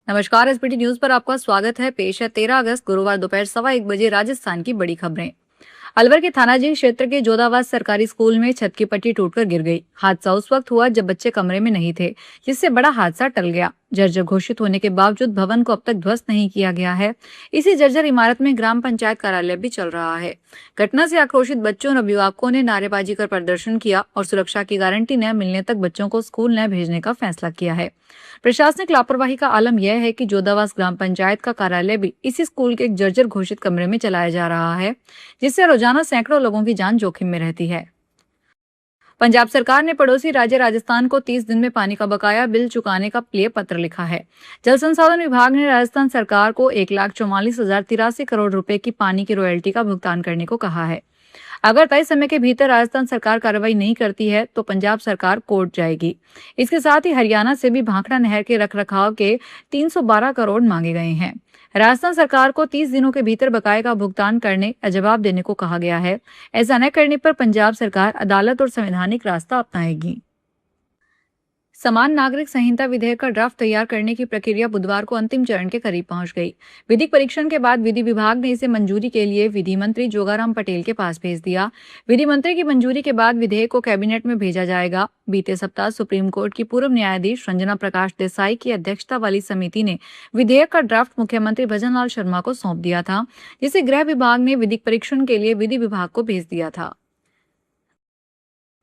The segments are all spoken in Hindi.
नमस्कार। एसबीटी न्यूज पर आपका स्वागत है। पेश है 13 अगस्त गुरुवार दोपहर 1:15 राजस्थान की बड़ी खबरें। अलवर के थानाजी क्षेत्र के जोधाबाद सरकारी स्कूल में छत की पट्टी टूटकर गिर गई। हादसा उस वक्त हुआ जब बच्चे कमरे में नहीं थे, जिससे बड़ा हादसा टल गया। जर्जर घोषित होने के बावजूद भवन को अब तक ध्वस्त नहीं किया गया है। इसी जर्जर इमारत में ग्राम पंचायत कार्यालय भी चल रहा है। घटना से आक्रोशित बच्चों और अभिभावकों ने नारेबाजी कर प्रदर्शन किया और सुरक्षा की गारंटी न मिलने तक बच्चों को स्कूल न भेजने का फैसला किया है। प्रशासनिक लापरवाही का आलम यह है कि जोधाबाद ग्राम पंचायत का कार्यालय भी इसी स्कूल के एक जर्जर घोषित कमरे में चलाया जा रहा है, जिससे रोजाना सैकड़ों लोगों की जान जोखिम में रहती है। पंजाब सरकार ने पड़ोसी राज्य राजस्थान को 30 दिन में पानी का बकाया बिल चुकाने का लिए पत्र लिखा है। जल संसाधन विभाग ने राजस्थान सरकार को 1,44,083 करोड़ रुपए की पानी की रॉयल्टी का भुगतान करने को कहा है। अगर तय समय के भीतर राजस्थान सरकार कार्रवाई नहीं करती है तो पंजाब सरकार कोर्ट जाएगी। इसके साथ ही हरियाणा से भी भाखड़ा नहर के रखरखाव के 312 करोड़ मांगे गए हैं। राजस्थान सरकार को 30 दिनों के भीतर बकाये का भुगतान करने या जवाब देने को कहा गया है। ऐसा न करने पर पंजाब सरकार अदालत और संवैधानिक रास्ता अपनाएगी। समान नागरिक संहिता विधेयक का ड्राफ्ट तैयार करने की प्रक्रिया बुधवार को अंतिम चरण के करीब पहुंच गई। विधिक परीक्षण के बाद विधि विभाग ने इसे मंजूरी के लिए विधि मंत्री जोगाराम पटेल के पास भेज दिया। विधि मंत्री की मंजूरी के बाद विधेयक को कैबिनेट में भेजा जाएगा। बीते सप्ताह सुप्रीम कोर्ट की पूर्व न्यायाधीश रंजना प्रकाश देसाई की अध्यक्षता वाली समिति ने विधेयक का ड्राफ्ट मुख्यमंत्री भजनलाल शर्मा को सौंप दिया था, जिसे गृह विभाग ने विधिक परीक्षण के लिए विधि विभाग को भेज दिया था।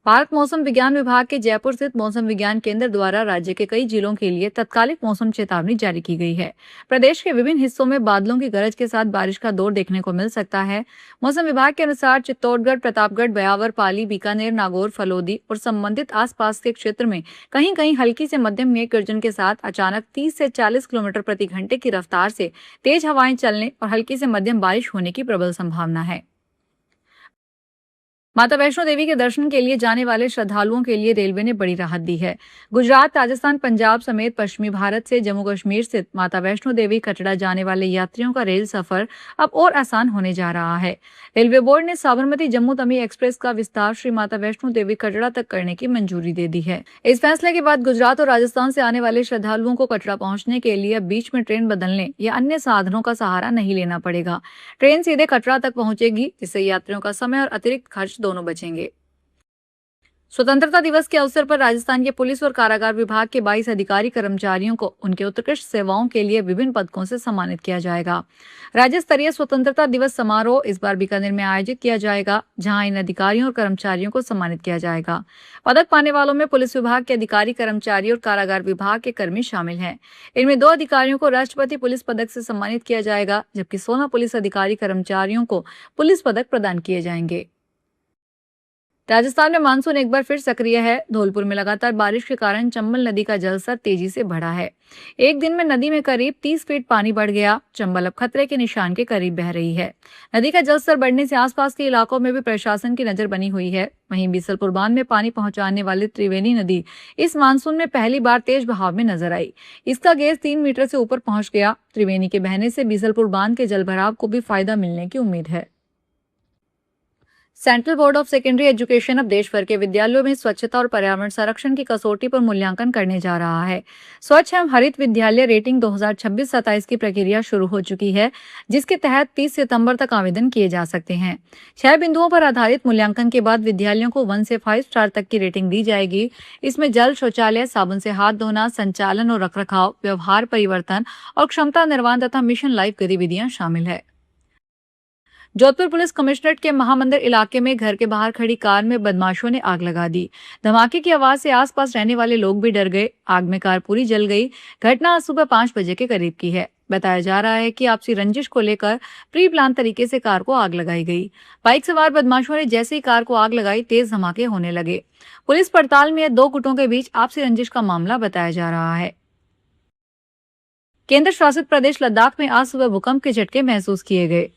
भारत मौसम विज्ञान विभाग के जयपुर स्थित मौसम विज्ञान केंद्र द्वारा राज्य के कई जिलों के लिए तत्कालिक मौसम चेतावनी जारी की गई है। प्रदेश के विभिन्न हिस्सों में बादलों की गरज के साथ बारिश का दौर देखने को मिल सकता है। मौसम विभाग के अनुसार चित्तौड़गढ़, प्रतापगढ़, ब्यावर, पाली, बीकानेर, नागौर, फलोदी और संबंधित आसपास के क्षेत्र में कहीं कहीं हल्की से मध्यम मेघ गर्जन के साथ अचानक 30 से 40 किलोमीटर प्रति घंटे की रफ्तार से तेज हवाएं चलने और हल्की से मध्यम बारिश होने की प्रबल संभावना है। माता वैष्णो देवी के दर्शन के लिए जाने वाले श्रद्धालुओं के लिए रेलवे ने बड़ी राहत दी है। गुजरात, राजस्थान, पंजाब समेत पश्चिमी भारत से जम्मू कश्मीर स्थित माता वैष्णो देवी कटरा जाने वाले यात्रियों का रेल सफर अब और आसान होने जा रहा है। रेलवे बोर्ड ने साबरमती जम्मू तवी एक्सप्रेस का विस्तार श्री माता वैष्णो देवी कटरा तक करने की मंजूरी दे दी है। इस फैसले के बाद गुजरात और राजस्थान से आने वाले श्रद्धालुओं को कटरा पहुंचने के लिए अब बीच में ट्रेन बदलने या अन्य साधनों का सहारा नहीं लेना पड़ेगा। ट्रेन सीधे कटरा तक पहुंचेगी, जिससे यात्रियों का समय और अतिरिक्त खर्च दोनों बचेंगे। स्वतंत्रता दिवस के अवसर पर राजस्थान के पुलिस और कारागार विभाग के 22 अधिकारी कर्मचारियों को उनके उत्कृष्ट सेवाओं के लिए विभिन्न पदकों से सम्मानित किया जाएगा। राज्य स्तरीय स्वतंत्रता दिवस समारोह इस बार बीकानेर में आयोजित किया जाएगा, जहां इन अधिकारियों और कर्मचारियों को सम्मानित किया जाएगा। पदक पाने वालों में पुलिस विभाग के अधिकारी, कर्मचारी और कारागार विभाग के कर्मी शामिल हैं। इनमें 2 अधिकारियों को राष्ट्रपति पुलिस पदक से सम्मानित किया जाएगा, जबकि 16 पुलिस अधिकारी कर्मचारियों को पुलिस पदक प्रदान किए जाएंगे। राजस्थान में मानसून एक बार फिर सक्रिय है। धौलपुर में लगातार बारिश के कारण चंबल नदी का जलस्तर तेजी से बढ़ा है। एक दिन में नदी में करीब 30 फीट पानी बढ़ गया। चंबल अब खतरे के निशान के करीब बह रही है। नदी का जलस्तर बढ़ने से आसपास के इलाकों में भी प्रशासन की नजर बनी हुई है। वहीं बीसलपुर बांध में पानी पहुंचाने वाली त्रिवेणी नदी इस मानसून में पहली बार तेज बहाव में नजर आई। इसका गेज 3 मीटर से ऊपर पहुंच गया। त्रिवेणी के बहने से बीसलपुर बांध के जलभराव को भी फायदा मिलने की उम्मीद है। Central board of secondary education अब देश भर के विद्यालयों में स्वच्छता और पर्यावरण संरक्षण की कसौटी पर मूल्यांकन करने जा रहा है। स्वच्छ एवं हरित विद्यालय रेटिंग 2026-27 की प्रक्रिया शुरू हो चुकी है, जिसके तहत 30 सितंबर तक आवेदन किए जा सकते हैं। 6 बिंदुओं पर आधारित मूल्यांकन के बाद विद्यालयों को 1 से 5 स्टार तक की रेटिंग दी जाएगी। इसमें जल, शौचालय, साबुन से हाथ धोना, संचालन और रखरखाव, व्यवहार परिवर्तन और क्षमता निर्माण तथा मिशन लाइफ गतिविधियां शामिल है। जोधपुर पुलिस कमिश्नरेट के महामंदिर इलाके में घर के बाहर खड़ी कार में बदमाशों ने आग लगा दी। धमाके की आवाज से आसपास रहने वाले लोग भी डर गए। आग में कार पूरी जल गई। घटना आज सुबह 5 बजे के करीब की है। बताया जा रहा है कि आपसी रंजिश को लेकर प्री प्लान तरीके से कार को आग लगाई गई। बाइक सवार बदमाशों ने जैसे ही कार को आग लगाई, तेज धमाके होने लगे। पुलिस पड़ताल में 2 गुटों के बीच आपसी रंजिश का मामला बताया जा रहा है। केंद्र शासित प्रदेश लद्दाख में आज सुबह भूकंप के झटके महसूस किए गए।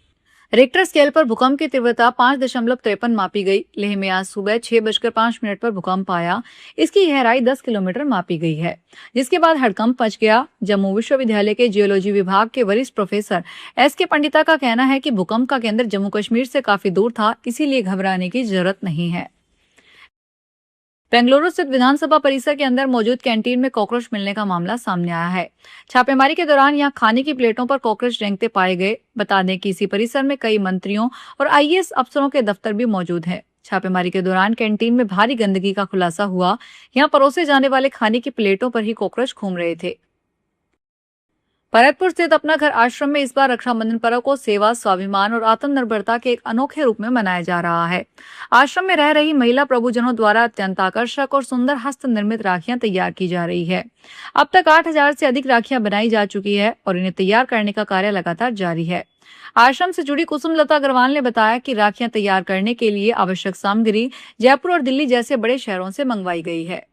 रिक्टर स्केल पर भूकंप की तीव्रता 5.53 मापी गई। लेह में आज सुबह 6:05 पर भूकंप आया। इसकी गहराई 10 किलोमीटर मापी गई है, जिसके बाद हड़कंप मच गया। जम्मू विश्वविद्यालय के जियोलॉजी विभाग के वरिष्ठ प्रोफेसर एस.के. पंडिता का कहना है कि भूकंप का केंद्र जम्मू कश्मीर से काफी दूर था, इसीलिए घबराने की जरूरत नहीं है। बेंगलुरु स्थित विधानसभा परिसर के अंदर मौजूद कैंटीन में कॉकरोच मिलने का मामला सामने आया है। छापेमारी के दौरान यहां खाने की प्लेटों पर कॉकरोच रेंगते पाए गए। बता दें कि इसी परिसर में कई मंत्रियों और आईएएस अफसरों के दफ्तर भी मौजूद है। छापेमारी के दौरान कैंटीन में भारी गंदगी का खुलासा हुआ। यहाँ परोसे जाने वाले खाने की प्लेटों पर ही कॉकरोच घूम रहे थे। भरतपुर स्थित अपना घर आश्रम में इस बार रक्षाबंधन पर्व को सेवा, स्वाभिमान और आत्मनिर्भरता के एक अनोखे रूप में मनाया जा रहा है। आश्रम में रह रही महिला प्रभुजनों द्वारा अत्यंत आकर्षक और सुंदर हस्त निर्मित राखियां तैयार की जा रही है। अब तक 8,000 से अधिक राखियां बनाई जा चुकी है और इन्हें तैयार करने का कार्य लगातार जारी है। आश्रम से जुड़ी कुसुमलता अग्रवाल ने बताया कि राखियां तैयार करने के लिए आवश्यक सामग्री जयपुर और दिल्ली जैसे बड़े शहरों से मंगवाई गई है।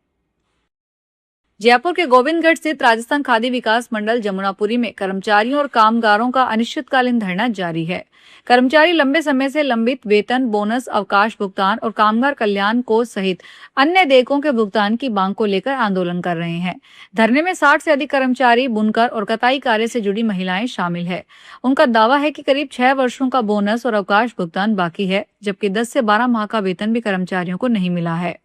जयपुर के गोविंदगढ़ स्थित राजस्थान खादी विकास मंडल जमुनापुरी में कर्मचारियों और कामगारों का अनिश्चितकालीन धरना जारी है। कर्मचारी लंबे समय से लंबित वेतन, बोनस, अवकाश भुगतान और कामगार कल्याण कोष सहित अन्य देयकों के भुगतान की मांग को लेकर आंदोलन कर रहे हैं। धरने में 60 से अधिक कर्मचारी, बुनकर और कताई कार्य से जुड़ी महिलाएं शामिल है। उनका दावा है कि करीब 6 वर्षों का बोनस और अवकाश भुगतान बाकी है, जबकि 10 से 12 माह का वेतन भी कर्मचारियों को नहीं मिला है।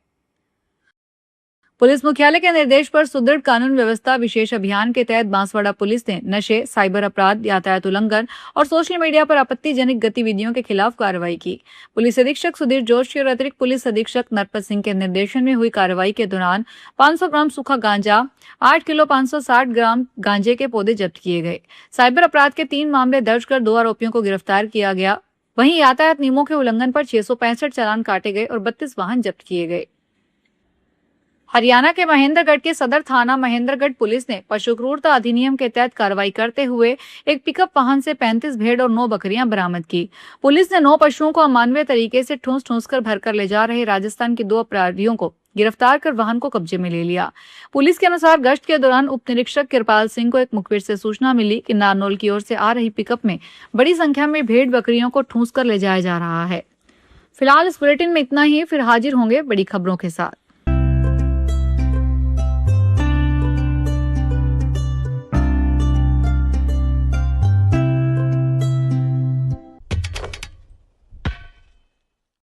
पुलिस मुख्यालय के निर्देश पर सुदृढ़ कानून व्यवस्था विशेष अभियान के तहत बांसवाड़ा पुलिस ने नशे, साइबर अपराध, यातायात उल्लंघन और सोशल मीडिया पर आपत्तिजनक गतिविधियों के खिलाफ कार्रवाई की। पुलिस अधीक्षक सुधीर जोशी और अतिरिक्त पुलिस अधीक्षक नरपत सिंह के निर्देशन में हुई कार्रवाई के दौरान 500 ग्राम सूखा गांजा, 8 किलो 560 ग्राम गांजे के पौधे जब्त किए गए। साइबर अपराध के 3 मामले दर्ज कर 2 आरोपियों को गिरफ्तार किया गया। वहीं यातायात नियमों के उल्लंघन पर 665 चालान काटे गए और 32 वाहन जब्त किए गए। हरियाणा के महेंद्रगढ़ के सदर थाना महेंद्रगढ़ पुलिस ने पशु क्रूरता अधिनियम के तहत कार्रवाई करते हुए एक पिकअप वाहन से 35 भेड़ और 9 बकरियां बरामद की। पुलिस ने 9 पशुओं को अमानवीय तरीके से ठूंस कर भरकर ले जा रहे राजस्थान के 2 अपराधियों को गिरफ्तार कर वाहन को कब्जे में ले लिया। पुलिस के अनुसार गश्त के दौरान उप निरीक्षक कृपाल सिंह को एक मुखबिर से सूचना मिली कि नारनौल की ओर से आ रही पिकअप में बड़ी संख्या में भेड़ बकरियों को ठूंस कर ले जाया जा रहा है। फिलहाल इस बुलेटिन में इतना ही। फिर हाजिर होंगे बड़ी खबरों के साथ।